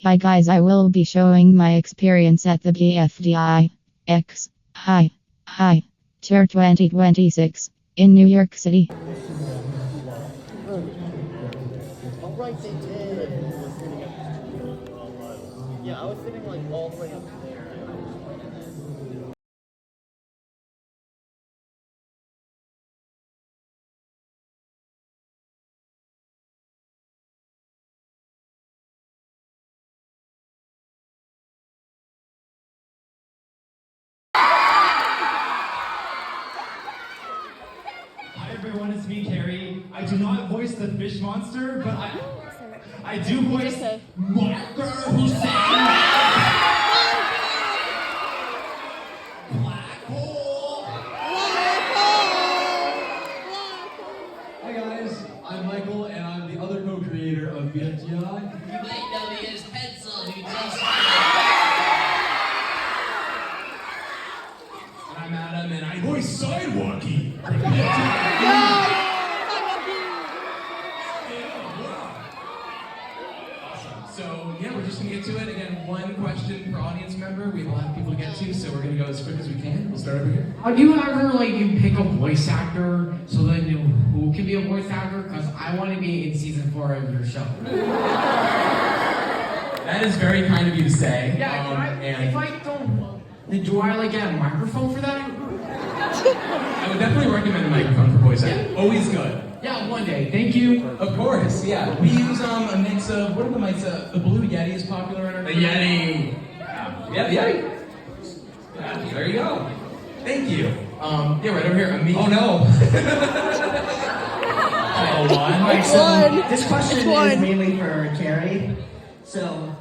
Hi guys, I will be showing my experience at the bfdi X Hi Tour 2026 in New York City. Alright, they did. Yeah, I was sitting like all the way up there. Hi everyone, it's me, Carrie. I do not voice the fish monster, but I do voice Marker Hussein. Black hole. Hi guys, I'm Michael, and I'm the other co-creator of bfdi. You might know me as Pencil, who does. I'm Adam, and I voice Sidewalkie. So, yeah, we're just gonna get to it. Again, one question per audience member. We have a lot of people to get to, so we're gonna go as quick as we can. We'll start over here. Do you ever, you pick a voice actor so that you know who can be a voice actor? Because I want to be in season 4 of your show. That is very kind of you to say. Yeah, if I don't, do I, get a microphone for that? I would definitely recommend a microphone for voice acting. Always good. Yeah, one day. Thank you. Of course, yeah. We use a mix of, what are the mics? The Blue Yeti is popular in our The Yeti. Yeah, the Yeti. Yeah, there you go. Thank you. Yeah, right over here. Oh no. This question is mainly for Carrie. So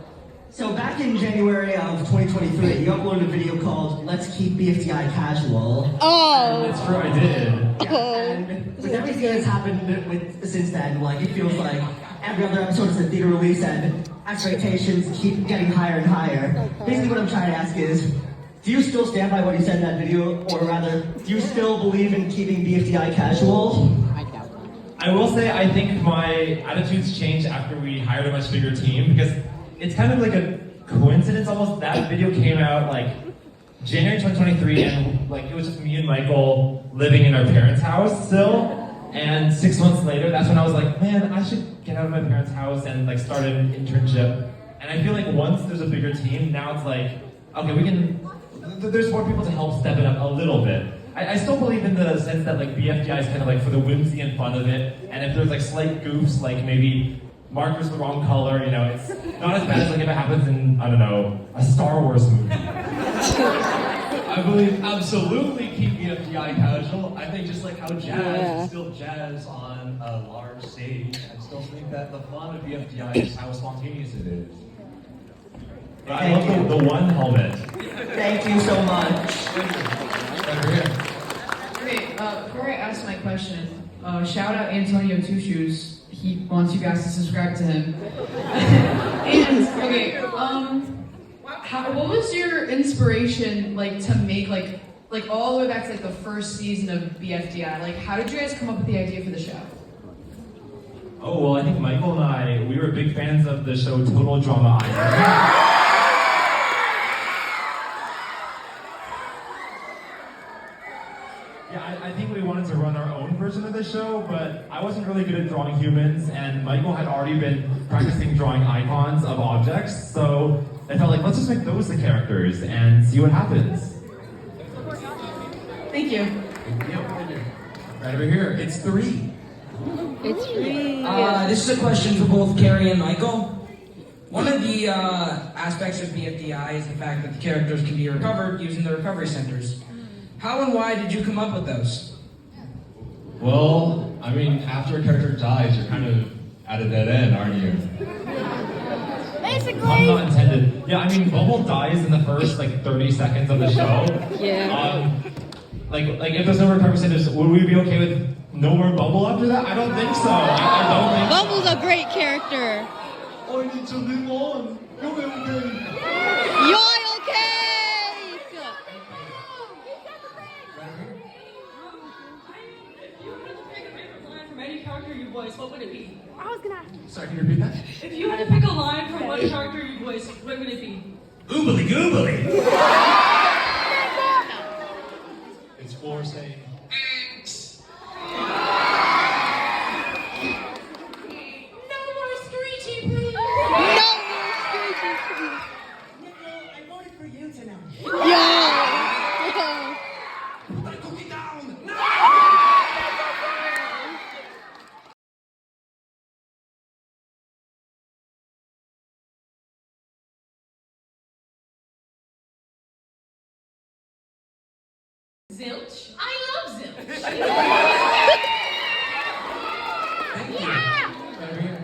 back in January of 2023, you uploaded a video called "Let's Keep BFDI Casual." Oh, That's true, I did. Yeah, and with everything that's happened since then, it feels like every other episode is a theater release, and expectations keep getting higher and higher. Basically, what I'm trying to ask is, do you still stand by what you said in that video, or rather, do you still believe in keeping BFDI casual? I will say I think my attitudes changed after we hired a much bigger team, because it's kind of like a coincidence almost. That video came out January 2023, and it was just me and Michael living in our parents' house still. And 6 months later, that's when I was like, man, I should get out of my parents' house and start an internship. And I feel like once there's a bigger team, now it's okay, there's more people to help step it up a little bit. I still believe in the sense that BFDI is kind of for the whimsy and fun of it. And if there's slight goofs, maybe marker's the wrong color, it's not as bad as if it happens in, I don't know, a Star Wars movie. I believe absolutely keep BFDI casual. I think just like how jazz is still jazz on a large stage, I still think that the fun of BFDI is how spontaneous it is. I love the one helmet. Thank you so much. Over here. Okay, before I ask my question, shout out Antonio Two Shoes. He wants you guys to subscribe to him. And okay, what was your inspiration to make all the way back to the first season of BFDI? How did you guys come up with the idea for the show? Oh, well, I think Michael and I, we were big fans of the show Total Drama Island. Yeah, I think we wanted to run our own version of the show, but I wasn't really good at drawing humans, and Michael had already been practicing drawing icons of objects, so I felt let's just make those the characters and see what happens. Thank you. Right over here, it's 3. it's free. This is a question for both Carrie and Michael. One of the aspects of BFDI is the fact that the characters can be recovered using the recovery centers. How and why did you come up with those? Well, I mean, after a character dies, you're kind of at a dead end, aren't you? Basically. Pun not intended. Yeah, I mean, Bubble dies in the first 30 seconds of the show. Yeah. If there's no recovery centers, would we be okay with no more Bubble after that? I don't think so. I don't think Bubble's a great character. I need to live on. You're okay. You're okay. From any character you voice, what would it be? Sorry, can you repeat that? If you had to pick a line from one character you voice, voice, what would it be? Oobly goobly. It's for saying X. No more screechy, please. No more screeching, please. Nico, I voted for you tonight. Yo! Put that cookie down. No! Zilch? I love Zilch. Thank you. Over here.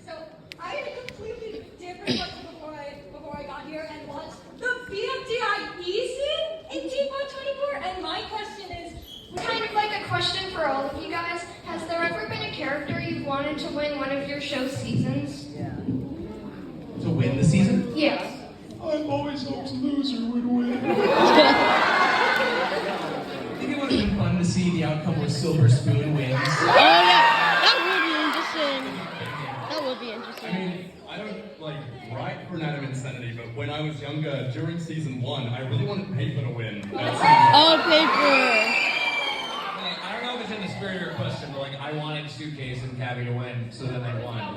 So I had a completely different question before I got here and watched the BFDI season in T124. And my question is Kind of like a question for all of you guys. Has there ever been a character you've wanted to win one of your show seasons? To win the season? Yes. I've always hoped loser would win. I think it would have been fun to see the outcome where Silver Spoon wins. Oh yeah, that would be interesting. That would be interesting. I mean, I don't write for Night of Insanity, but when I was younger, during season 1, I really wanted Paper to win. Oh, Paper. I don't know if it's in the spirit of your question, but I wanted Suitcase and Cabby to win, so then they won.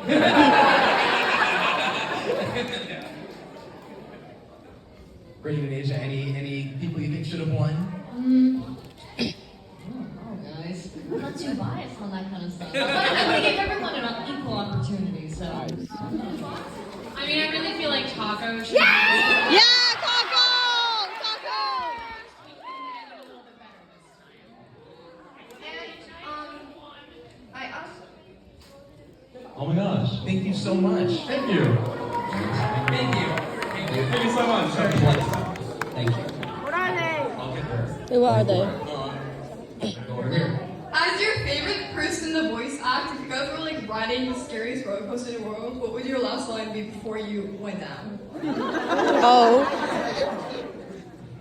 Great in Asia, any people you think should have won? guys, I'm not too biased on that kind of stuff. I give everyone an equal opportunity, so. I mean, I really feel like Taco should Yeah, Taco! Taco! I also. Oh my gosh, thank you so much. Thank you. Thank you. Thank you so much. Thank you. What are they? I'll get there. Who are they? Go over here. As your favorite person to voice act, if you guys were riding the scariest roller coaster in the world, what would your last line be before you went down? Oh.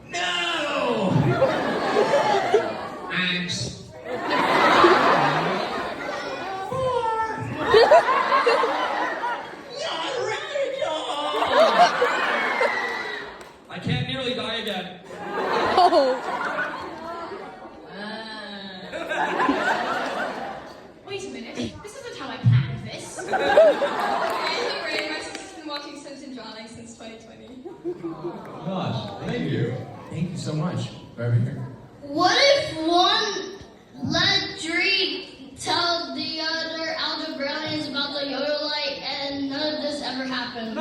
No! Thanks. I can't nearly die again. Oh. Wait a minute, this isn't how I planned this. My sister's been watching Simpson Drowning since 2020. Oh gosh, thank you. Thank you so much. Over here. What if one let Dree tell the other algebraicans about the Yoda light and none of this ever happened?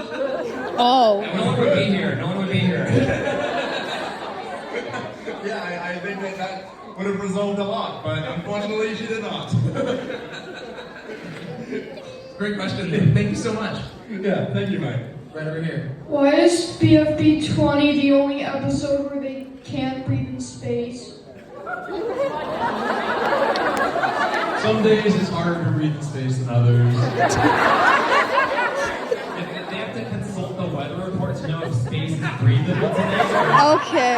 Oh. No one would be here. No one would be here. Yeah, I think that would have resolved a lot, but unfortunately she did not. Great question. Thank you so much. Yeah, thank you, mate. Right over here. Why is BFB 20 the only episode where they can't breathe in space? Some days it's harder to breathe in space than others. They have to consult the weather report to know if space is breathable today. Okay.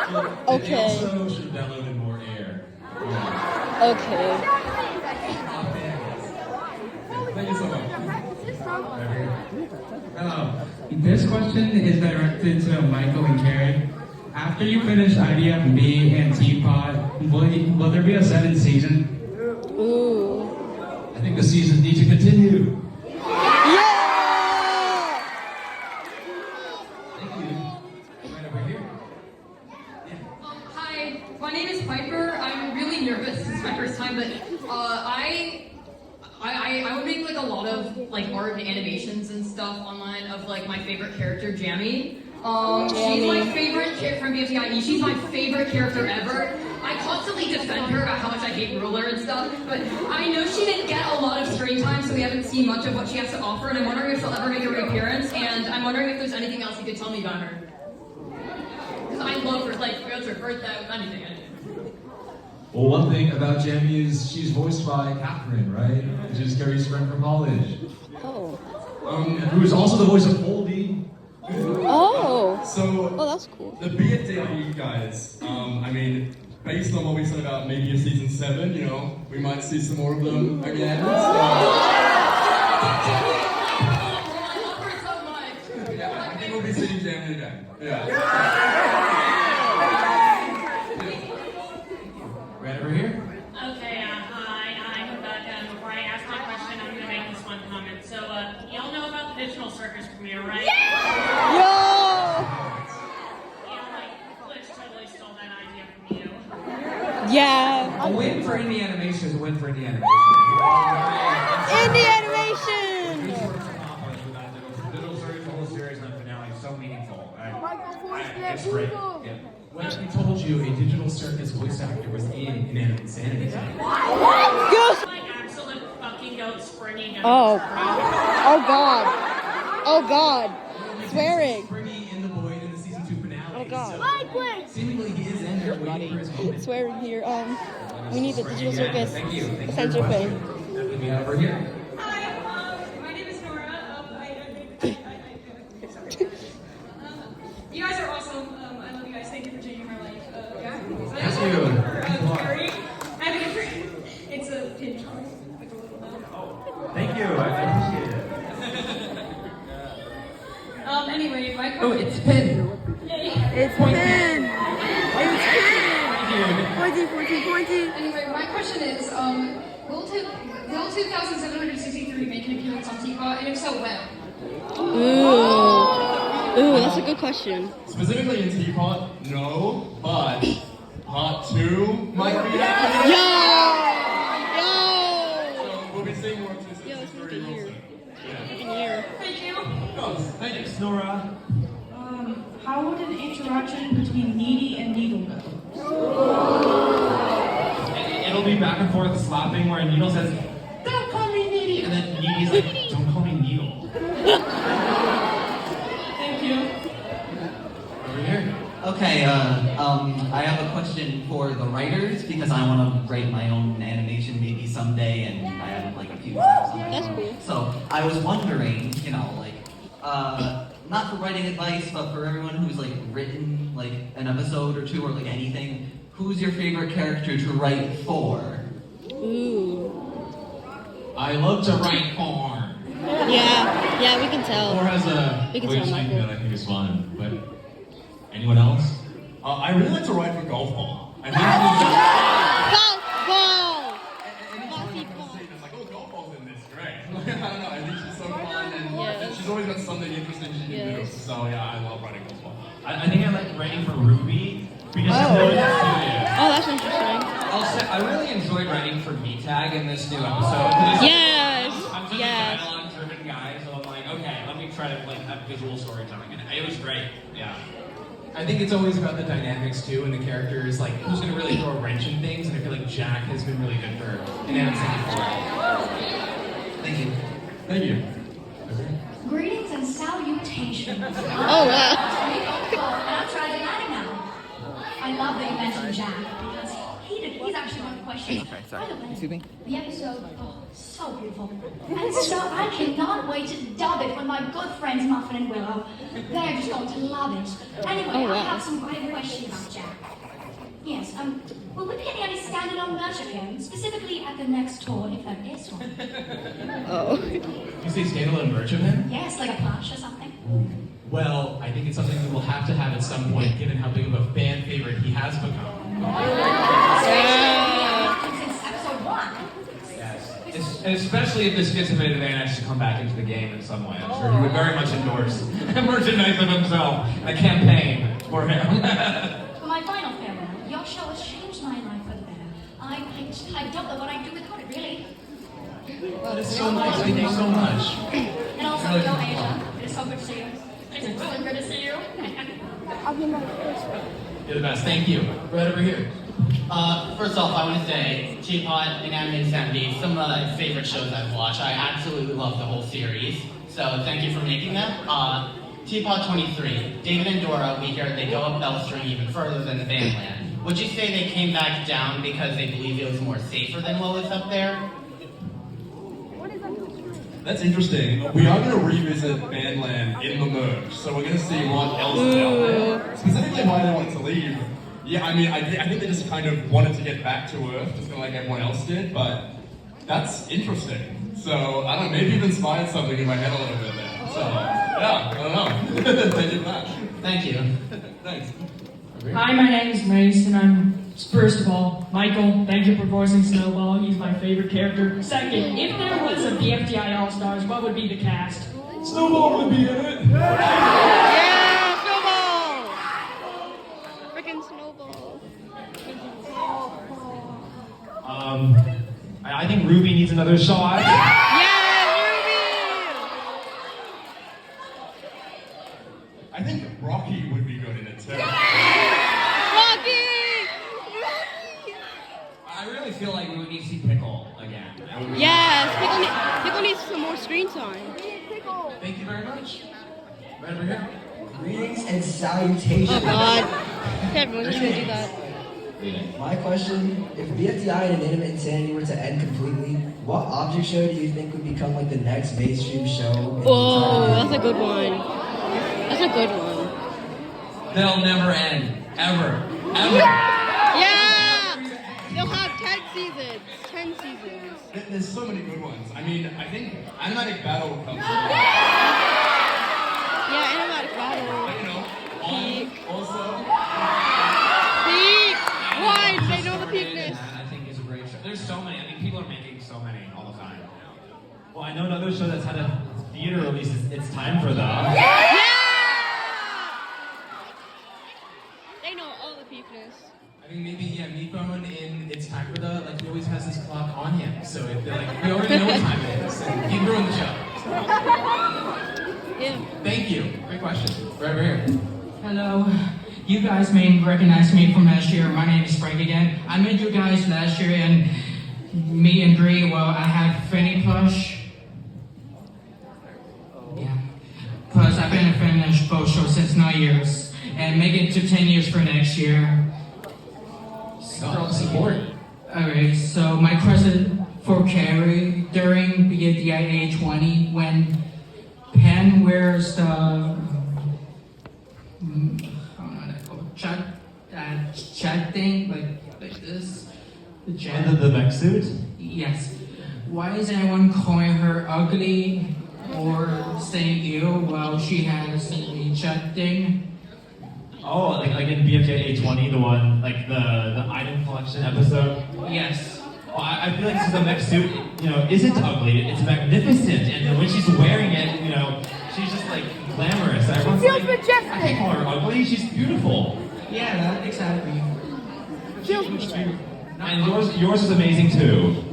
They Okay. also should have downloaded more air. Yeah. Okay. Thank you so much. This question is directed to Michael and Karen. After you finish IDF, me, and Teapot, will there be a 7th season? Ooh. I think the seasons need to continue. Yeah! Thank you. Right over here. Hi, my name is Piper. I'm really nervous. This is my first time, but I would make a lot of art and animations and stuff online of my favorite character, Jamie. She's my favorite character from bfdi. She's my favorite character ever. I constantly defend her about how much I hate Ruler and stuff, but I know she didn't get a lot of screen time, so we haven't seen much of what she has to offer, and I'm wondering if she'll ever make a reappearance, and I'm wondering if there's anything else you could tell me about her. Because I love her, what's her birthday, anything. Well, one thing about Jamie is she's voiced by Catherine, right? Which is Carrie's friend from college. Oh. Who is also the voice of Oldie. Oh. So, that's cool. The BFDI guys, I mean, based on what we said about maybe a season 7, we might see some more of them again. I love her so be seeing Jamie again. Yeah. Right over here. Okay, hi, I'm Rebecca. Before I ask my question, I'm gonna make this one comment. So, y'all know about the Digital Circus premiere, right? Yo! Yeah, like, Glitch totally stole that idea from you. Yeah. A win for indie animation is a win for indie animation. Indie animation! Digital Circus, the whole series, and the finale is so meaningful. It's great. Yeah. When I told you a digital circus voice actor was in Inanimate Insanity. Like, absolute fucking goat springing. Oh. Oh god. Oh god. Swearing. Springy in the void in the season 2 finale. Oh god. Seemingly he is in there waiting for his moment. Swearing here. We need the Digital Circus Thank you. Thank you for censor your thing. question. Let me over here. Hi, my name is Nora. You guys are awesome. I love you guys. Thank you for changing my life. Thank you. Carrie. I have a friend. It's a pin jar. Like a little note. Thank you. I appreciate it. Anyway, my Oh, it's Pin. Yay. It's Pin! It's Pin! Pointy. Anyway, my question is, will 2763 make an appearance on Teapot, and if so, when? Ooh, that's a good question. Specifically in Teapot, no, but Part 2 might be happening. Yo! So we'll be seeing more of this. Yo, it's been a year. Thank you. Thanks, Nora. How would an interaction between Needy and Needle go? It'll be back and forth slapping where Needle says, "Don't call me Needy," and then Needy's like, "Don't call me Needle." Thank you. Over here. Okay, I have a question for the writers because I want to write my own animation maybe someday, and I have like a few. That's cool. So I was wondering, not for writing advice, but for everyone who's like written like an episode or two or like anything, who's your favorite character to write for? Ooh. I love to write porn. Yeah, we can tell. Or has a We can voice tell thing Michael. that I think is fun. But anyone else? I really like to write for Golf Ball. I think Golf ball! it's like, oh, Golf Ball's in this, great. I don't know, I think she's so fun, and Yes. she's always got something interesting she can do. Yes. So yeah, I love writing Golf Ball. I think I like writing for Ruby because she's Oh. always in the studio. Oh, that's interesting. I'll say, I really enjoyed writing for Meetag in this new episode. 'Cause Yes! I'm such Yes. a dialogue-driven guy, so I'm like, okay, let me try to like have visual storytelling, and it was great. Yeah. I think it's always about the dynamics too, and the characters, like who's gonna really throw a wrench in things, and I feel like Jack has been really good for Inanimate Insanity. Thank you. Thank you. Greetings and salutations. Oh, wow. And I'm trying now. I love that you mentioned Jack because he's actually one of the questions. Okay, sorry. Excuse me? The episode, so beautiful. And so I cannot wait to dub it with my good friends Muffin and Willow. They're just going to love it. Anyway, Oh, wow. I have some great questions about Jack. Yes, will we be getting any standalone merch of him, specifically at the next tour, if there is one? Oh. You say standalone merch of him? Yes, like a plush or something. Well, I think it's something we will have to have at some point, given how big of a fan favorite he has become. Since episode 1. Yes. And especially if this gets him an advantage to come back into the game in some way. I'm sure he would very much endorse merchandise of himself, a campaign for him. For my final farewell, your show has changed my life for the better. I don't know what I'd do without it, really. That is so nice. Thank you so much. And also, Really yo, good. Asia, it's so good to see you. It's really good to see you. You're the best. Thank you. Right over here. First off, I want to say Teapot, Inanimate Insanity, some of my favorite shows I've watched. I absolutely love the whole series, so thank you for making them. Teapot 23, David and Dora, we hear they go up Bellstring even further than the Vanland. Would you say they came back down because they believe it was more safer than what was up there? That's interesting. We are going to revisit Vanland in the merge, so we're going to see what else is out there. Specifically why they wanted to leave. Yeah, I mean, I think they just kind of wanted to get back to Earth, just kind of like everyone else did, but that's interesting. So, I don't know, maybe you've inspired something in my head a little bit there. So, yeah, I don't know. Thank you, Flash. Thank you. Thanks. Hi, my name is Mace, and first of all, Michael, thank you for voicing Snowball. He's my favorite character. Second, if there was a BFDI All-Stars, what would be the cast? Snowball would be in it. Yeah, Snowball! Freaking Snowball. I think Ruby needs another shot. I think Rocky would be good in it too. Rocky! I really feel like we would need to see Pickle again. Yes, Pickle needs some more screen time. Thank you very much. Right over here. Greetings and salutations. Oh God. Everyone's just gonna do that. My question, if BFDI and Inanimate Insanity were to end completely, what object show do you think would become like the next mainstream show? Oh, that's a good one. That's a good one. They'll never end. Ever. Yeah! They'll have 10 seasons. 10 seasons. There's so many good ones. I mean, I think Animatic Battle comes. Yeah, Animatic Battle. You know, Peak also. Peak! Why? They know the peakness. I think is a great show. There's so many. I mean, people are making so many all the time. Well, I know another show that's had a theater release. It's time for them. Yeah! They know all the peakness. I mean, maybe, yeah, Meatbone in It's Time for the, like, he always has his clock on him. So, if they're like, we already know what time it is. And he ruined the show. Yeah. Thank you. Great question. Right over here. Hello. You guys may recognize me from last year. My name is Frank again. I met you guys last year, and me and Bree, well, I had Fanny Plush. Yeah. Plus, I've been a fan of both shows since 9 years, and make it to 10 years for next year. Strong support. Alright, so my question for Carrie, during BFDI A20, when Penn wears the chat thing, like this, the And the mech suit? Yes. Why is anyone calling her ugly or saying ew while she has the chat thing? Oh, like in BFJ 20, the one, like the item collection episode? Yes. Well, I feel like this is a mech suit, you know, isn't ugly, it's magnificent, and then when she's wearing it, you know, she's just like glamorous. Everyone's Feels like, majestic. I can't call her ugly, she's beautiful. Yeah, that, exactly. Feels majestic. And yours is amazing too.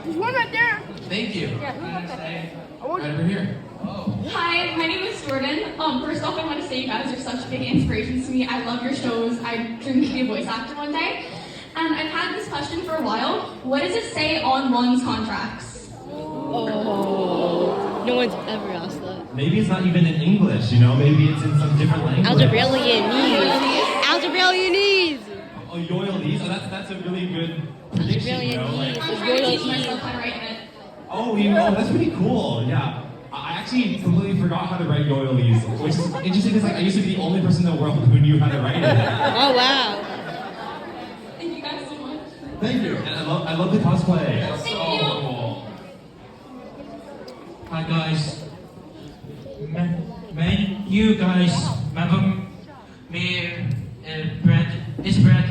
There's one right there. Thank you. Yeah, one right there. Right over here. Hi, my name is Jordan. First off, I want to say you guys are such big inspirations to me. I love your shows. I dream to be a voice actor one day. And I've had this question for a while. What does it say on one's contracts? Oh, no one's ever asked that. Maybe it's not even in English, you know, maybe it's in some different language. Algebraianese. Oh, Yoyalese? Oh, that's a really good prediction, you know? Like, I'm trying to teach myself how to write it. oh, that's pretty cool, yeah. I actually completely forgot how to write Yoyalese, which is interesting because like, I used to be the only person in the world who knew how to write it. Oh, wow. Thank you guys so much. Thank you. And I love the cosplay. Thank you. Cool. Hi guys. Man, you guys remember me and Brett? It's Brett.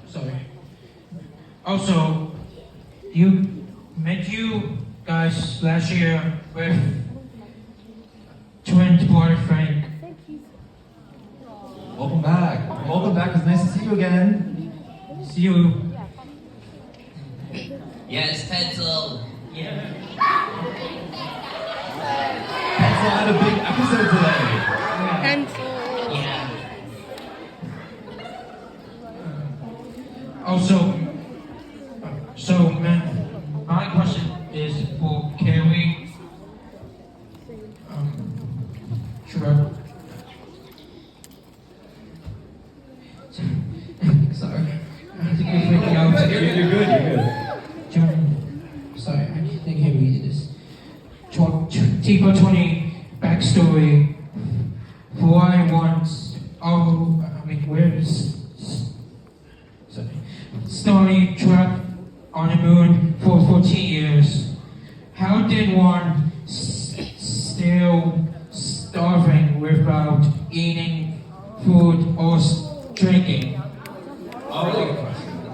Sorry. Also, met you guys last year with twin boy Frank. Welcome back. Welcome back. It's nice to see you again. See you. Yes, pencil. Yeah. Pencil had a big episode today. Pencil. Yeah. Also, so man, my question is for Carrie. Sure. Sorry. I think you're freaking out. You're good. John, sorry, I think I read this. Tipo 20 backstory. Why once? Oh, I mean, where is? Sorry. Story trapped on the moon for 14 years. How did one steal eating food or drinking?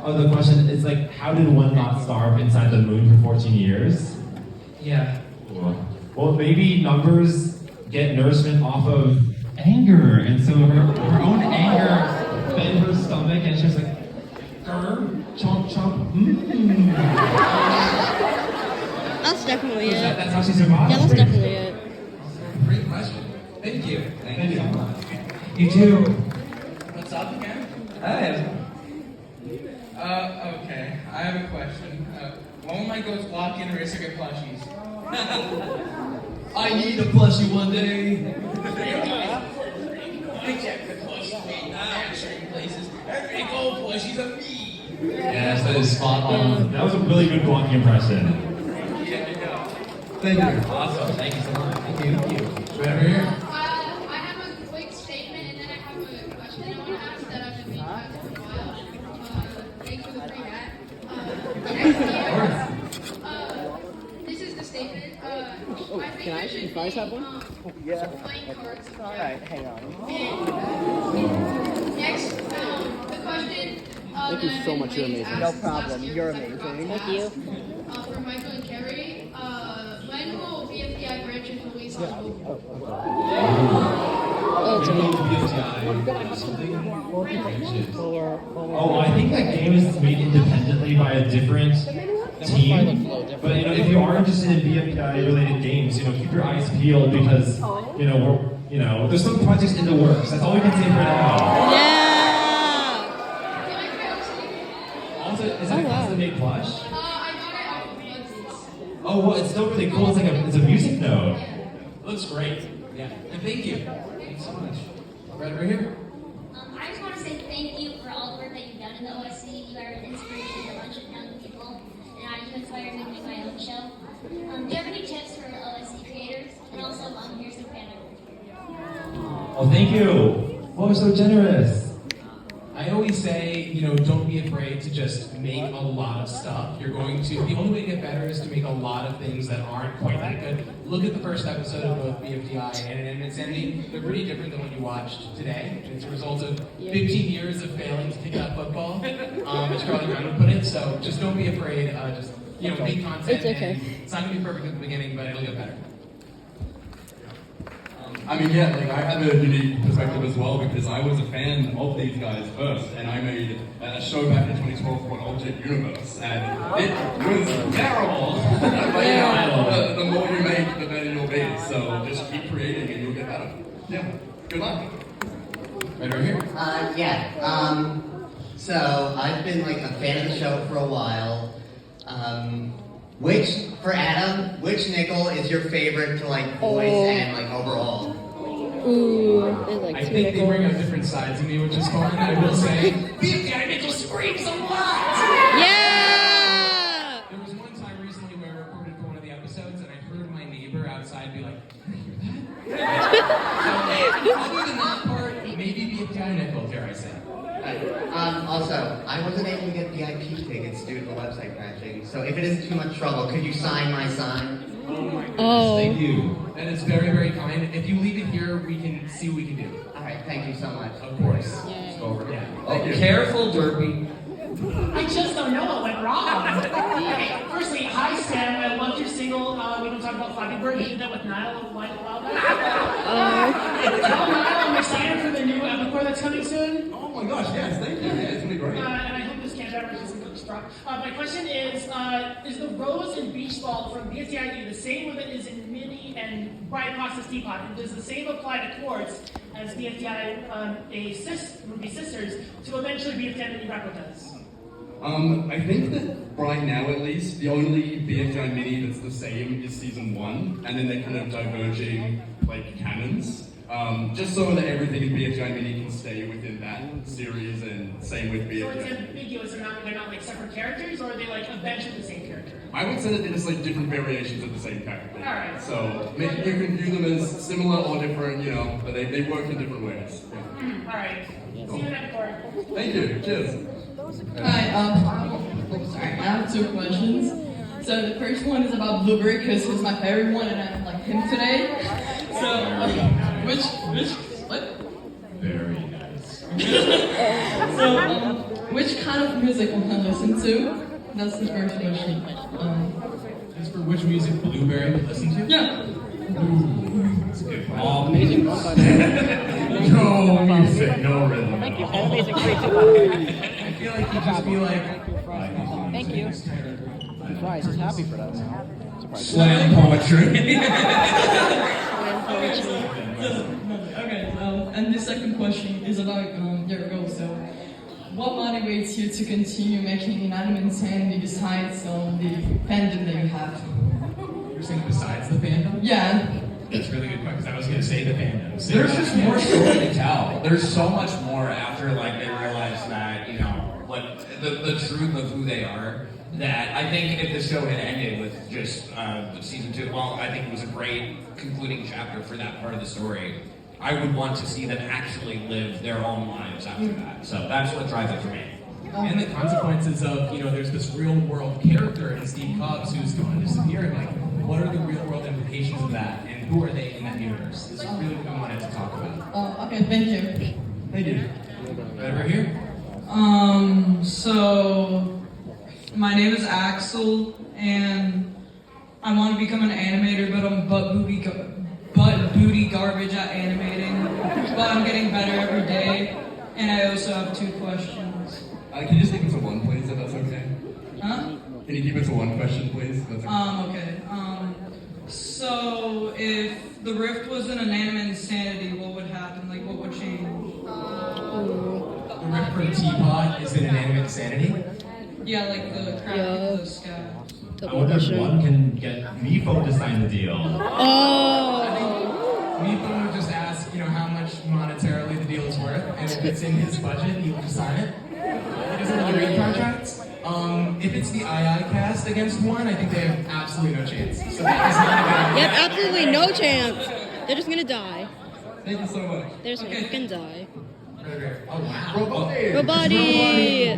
The question is like, how did one not starve inside the moon for 14 years? Yeah. Well, maybe numbers get nourishment off of anger, and so her own anger fed her stomach, and she was like, chomp chomp. That's definitely it. That's how she survived. Yeah, that's definitely it. Great question. Thank you. Thank you so much. You too. What's up again? Hey. Okay, I have a question. When will my goats walk in race or get plushies? I need a plushie one day. Reject the plushie manufacturing places. Every gold plushie's a me. Yes, that is spot on. That was a really good blocking impression. Thank you. Awesome. Thank you so much. Thank you. Right over here. I have a quick statement and then I have a question I want to ask that I've been asking for a while. Thanks for the free hat. This is the statement. Can I? You guys have one? Yeah. Playing cards. Alright, hang on. And next, the question. Thank you so much, you're amazing. No problem, you're amazing. Thank you. For Michael and Carrie, when will BFDI branches release on mobile? Oh, I think that game is made independently by a different team. But if you are interested in BFDI related games, keep your eyes peeled because there's some projects in the works. That's all we can say for now. Yeah. Also, is it a custom made plush? I got it off of Bugsy. Oh, well, it's still really cool. It's a music note. It looks great. Yeah. And thank you. Thanks so much. Right over here. I just want to say thank you for all the work that you've done in the OSC. You are an inspiration to a bunch of young people, and you inspired me to make my own show. Do you have any tips for OSC creators? And also, here's some fan art. Oh, thank you. Oh, you're so generous. I always say, don't be afraid to just make a lot of stuff. The only way to get better is to make a lot of things that aren't quite that good. Look at the first episode of both BFDI and its ending. They're pretty different than what you watched today. It's a result of 15 years of failing to pick up football, as Charlie Brown would put it. So just don't be afraid. Make content. It's okay. And it's not going to be perfect at the beginning, but it'll get better. I have a unique perspective as well because I was a fan of these guys first, and I made a show back in 2012 called Object Universe, and it was terrible. But the more you make, the better you'll be. So just keep creating, and you'll get better. Yeah. Good luck. Right over here. So I've been a fan of the show for a while. Which nickel is your favorite to voice and overall? Ooh, there's I think they bring out different sides of me, which is fun. I will say, BFDI nickel screams a lot! Yeah! There was one time recently where I recorded for one of the episodes and I heard my neighbor outside be like, "Did you hear that?" Other than that part, maybe BFDI nickel, dare I say. Also, I wasn't able to get VIP tickets due to the website crashing, so if it isn't too much trouble, could you sign my sign? Oh my goodness, Oh. thank you. That is very, very kind. If you leave it here, we can see what we can do. Alright, thank you so much. Of course. Let's go over there. Oh, careful, Derpy. I just don't know what went wrong. Okay, firstly, hi Sam, I loved your single, We Don't Talk About Flappy Bird. You did that with Niall a while back. Tell Niall I'm excited for the new Epicor that's coming soon. Oh my gosh, yes, thank you. Yeah, it's gonna be great. And I hope this can't ever just drop. My question is the rose and beach ball from BFDI the same one that is in Mini and Brian Cox's Teapot? And does the same apply to quartz as BFDI would be sisters to eventually BFDI mini replicas? I think that right now at least, the only BFDI mini that's the same is season 1, and then they're kind of diverging canons. Just so that everything in BFDI mini can stay within that series, and same with BFDI. So it's ambiguous, they're not separate characters, or are they eventually the same character? I would say that they're just different variations of the same character. Alright. So you can view them as similar or different, but they work in different ways. Yeah. Alright. See you next quarter. Thank you. Cheers. Hi, sorry, I have 2 questions. So the first one is about Blueberry because he's my favorite one and I like him today. So, what? music I can listen to? That's the first question. As for which music Blueberry would listen to? Yeah. That's a good question. No music, no rhythm. Thank you. I feel like he'd just be like, Thank you. Surprise, he's happy for us. slam poetry. Okay, and the second question is about your goals. So, what motivates you to continue making inanimate insanity besides the fandom that you have? You're saying besides the fandom? Yeah. That's a really good question, because I was going to say the fandom. There's just more story to tell. There's so much more after like they realize that, you know, what the truth of who they are. That I think if the show had ended with just season 2, well, I think it was a great concluding chapter for that part of the story. I would want to see them actually live their own lives after that. So that's what drives it for me. And the consequences of, you know, there's this real world character in Steve Cobbs who's gone disappearing. Like, what are the real world implications of that, and who are they in that universe? This is really what we wanted to talk about. Okay, thank you. Thank you. Right over here. So my name is Axel, and I want to become an animator, but I'm butt booty garbage at animating. But I'm getting better every day, and I also have 2 questions. Can you just keep it to one, please, if that's okay? Huh? Can you keep it to one question, please? If that's okay. Okay. So if the rift was an inanimate insanity, what would happen? Like, what would change? The rift for the teapot is an inanimate insanity. Yeah, like the crap in the sky. I wonder if one can get Mifo to sign the deal. I think Mifo would just ask, you know, how much monetarily the deal is worth, and if it's in his budget, he will just sign it. He doesn't really read contracts. If it's the II cast against one, I think they have absolutely no chance. So that is not a good idea. Yep, absolutely no chance. They're just gonna die. Thank you so much. They're just gonna die. Oh wow. Robody!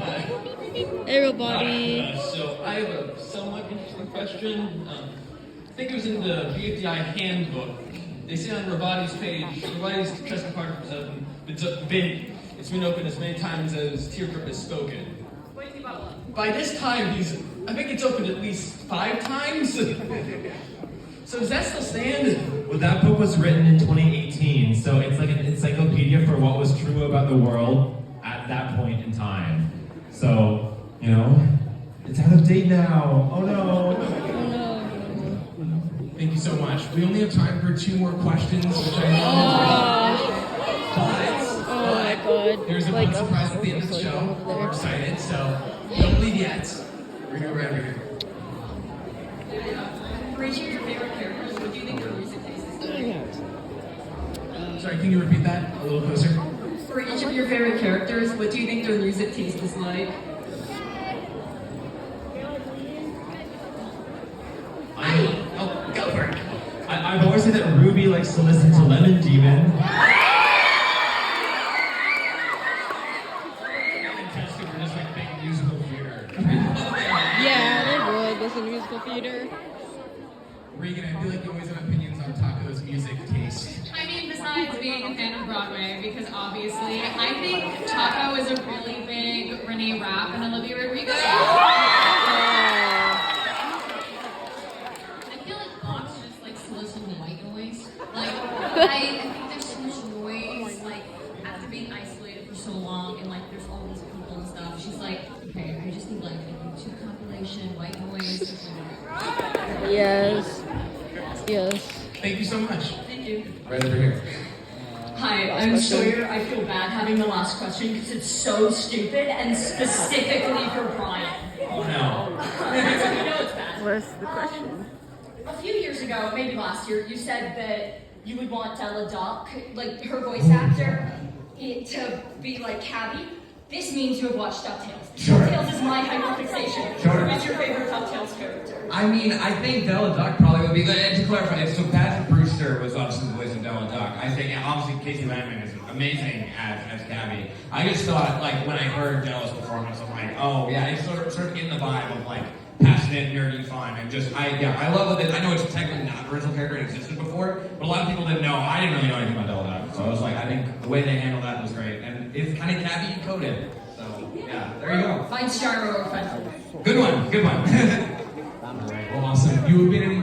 Hey, Robody. So I have a somewhat interesting question. I think it was in the bfdi handbook. They say on Robadi's page, Robadi's trusted partner it's been opened as many times as Teardrop has spoken. By this time, I think it's opened at least 5 times. So does that still stand? Well, that book was written in 2018, so it's like an encyclopedia for what was true about the world at that point in time. So, you know, it's out of date now. Oh no. Thank you so much. We only have time for 2 more questions, which I know but there's a fun surprise at the end of the show. We're excited, so don't leave yet. We're gonna go right over here. For each of your favorite characters, what do you think their music taste is like? Sorry, can you repeat that a little closer? For each of your favorite characters, what do you think their music taste is like? Go for it. I've always said that Ruby likes to listen to Lemon Demon. Yeah, they would listen to musical theater. Regan, I feel like you always have opinions on Taco's music taste. I mean, besides being a fan of Broadway, because obviously, I think Taco is a really big Renee Rapp and Olivia Rodrigo. I feel like Pops just likes to listen to white noise. Like, I think there's so much noise, like, after being isolated for so long, and like, there's all these people and stuff. She's like, okay, I just need like a YouTube compilation, white noise. Yes. Yes. Thank you so much. Thank you. Right over here. Hi, I'm Sawyer. I feel bad having the last question because it's so stupid and specifically for Brian. Oh no. You know it's bad. What's the question? A few years ago, maybe last year, you said that you would want Della Doc, like her voice actor, to be like Cabby. This means you have watched DuckTales. Sure. DuckTales is my hyperfixation. Sure. Who's your favorite DuckTales character? I mean, I think Della Duck probably would be good. And to clarify, so Patrick Brewster was obviously the voice of Della Duck. I think, obviously, Casey Landman is amazing as Cabby. I just thought, like, when I heard Della's performance, I'm like, oh, yeah, it's sort of in the vibe of, like, passionate, nerdy fun, and just, I love it. I know it's technically not an original character, it existed before, but a lot of people didn't know. I didn't really know anything about Della Duck, so I was like, I think the way they handled that was great, and it's kind of Cabby coded. So So yeah, there you go. Mine's gyro offensive. Good one, good one. Awesome. You have been an